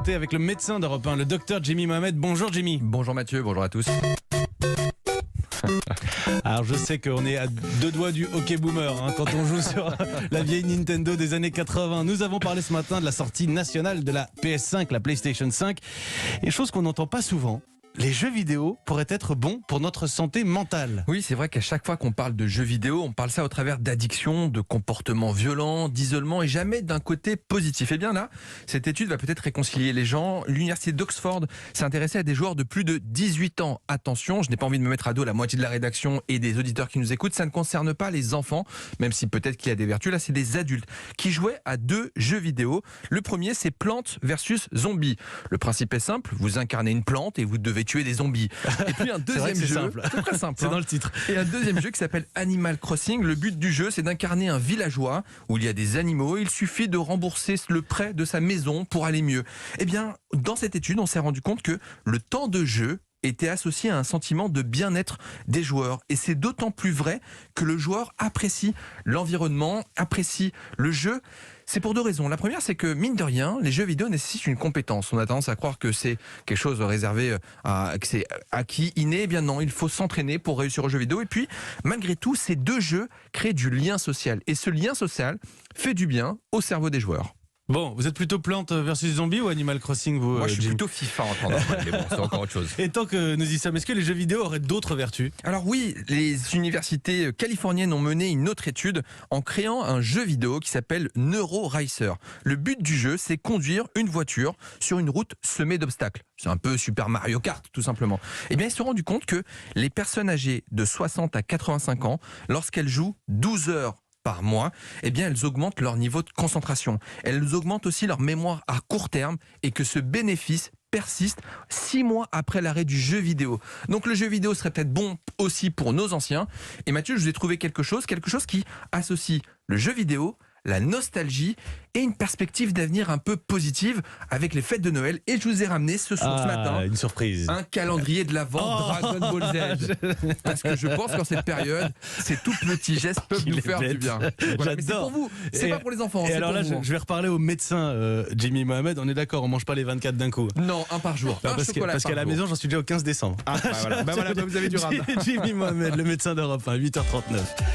Avec le médecin d'Europe 1, le docteur Jimmy Mohamed. Bonjour Jimmy. Bonjour Mathieu, bonjour à tous. Alors je sais qu'on est à deux doigts du hockey boomer quand on joue sur la vieille Nintendo des années 80. Nous avons parlé ce matin de la sortie nationale de la PS5, la PlayStation 5. Et chose qu'on n'entend pas souvent, les jeux vidéo pourraient être bons pour notre santé mentale. Oui, c'est vrai qu'à chaque fois qu'on parle de jeux vidéo, on parle ça au travers d'addiction, de comportements violents, d'isolement et jamais d'un côté positif. Et bien là, cette étude va peut-être réconcilier les gens. L'université d'Oxford s'est intéressée à des joueurs de plus de 18 ans. Attention, je n'ai pas envie de me mettre à dos la moitié de la rédaction et des auditeurs qui nous écoutent. Ça ne concerne pas les enfants, même si peut-être qu'il y a des vertus. Là, c'est des adultes qui jouaient à 2 jeux vidéo. Le premier, c'est Plante versus Zombies. Le principe est simple, vous incarnez une plante et vous devez tuer des zombies. Et puis un deuxième jeu, c'est très simple. C'est dans le titre. Et un deuxième jeu qui s'appelle Animal Crossing. Le but du jeu, c'est d'incarner un villageois où il y a des animaux. Il suffit de rembourser le prêt de sa maison pour aller mieux. Eh bien, dans cette étude, on s'est rendu compte que le temps de jeu était associé à un sentiment de bien-être des joueurs. Et c'est d'autant plus vrai que le joueur apprécie l'environnement, apprécie le jeu. C'est pour 2 raisons. La première, c'est que, mine de rien, les jeux vidéo nécessitent une compétence. On a tendance à croire que c'est quelque chose réservé que c'est acquis, inné. Eh bien non, il faut s'entraîner pour réussir aux jeux vidéo. Et puis, malgré tout, ces 2 jeux créent du lien social. Et ce lien social fait du bien au cerveau des joueurs. Bon, vous êtes plutôt Plante versus Zombie ou Animal Crossing, vous Moi, je suis Jimmy plutôt FIFA en temps normal, mais bon, c'est encore autre chose. Et tant que nous y sommes, est-ce que les jeux vidéo auraient d'autres vertus ? Alors oui, les universités californiennes ont mené une autre étude en créant un jeu vidéo qui s'appelle NeuroRacer. Le but du jeu, c'est conduire une voiture sur une route semée d'obstacles. C'est un peu Super Mario Kart, tout simplement. Eh bien, ils se sont rendus compte que les personnes âgées de 60 à 85 ans, lorsqu'elles jouent 12 heures par mois, eh bien, elles augmentent leur niveau de concentration. Elles augmentent aussi leur mémoire à court terme et que ce bénéfice persiste 6 mois après l'arrêt du jeu vidéo. Donc le jeu vidéo serait peut-être bon aussi pour nos anciens. Et Mathieu, je vous ai trouvé quelque chose qui associe le jeu vidéo, la nostalgie et une perspective d'avenir un peu positive avec les fêtes de Noël. Et je vous ai ramené ce matin une surprise. un calendrier de l'Avent Dragon Ball Z. Parce que je pense qu'en cette période, ces tout petits gestes peuvent nous faire du bien. Voilà, mais c'est pour vous, c'est pas pour les enfants. Et alors là, je vais reparler au médecin Jimmy Mohamed. On est d'accord, on mange pas les 24 d'un coup. Non, un par jour. Non, parce qu'à la maison, j'en suis déjà au 15 décembre. Voilà, vous avez du rame. Jimmy Mohamed, le médecin d'Europe 1, 8h39.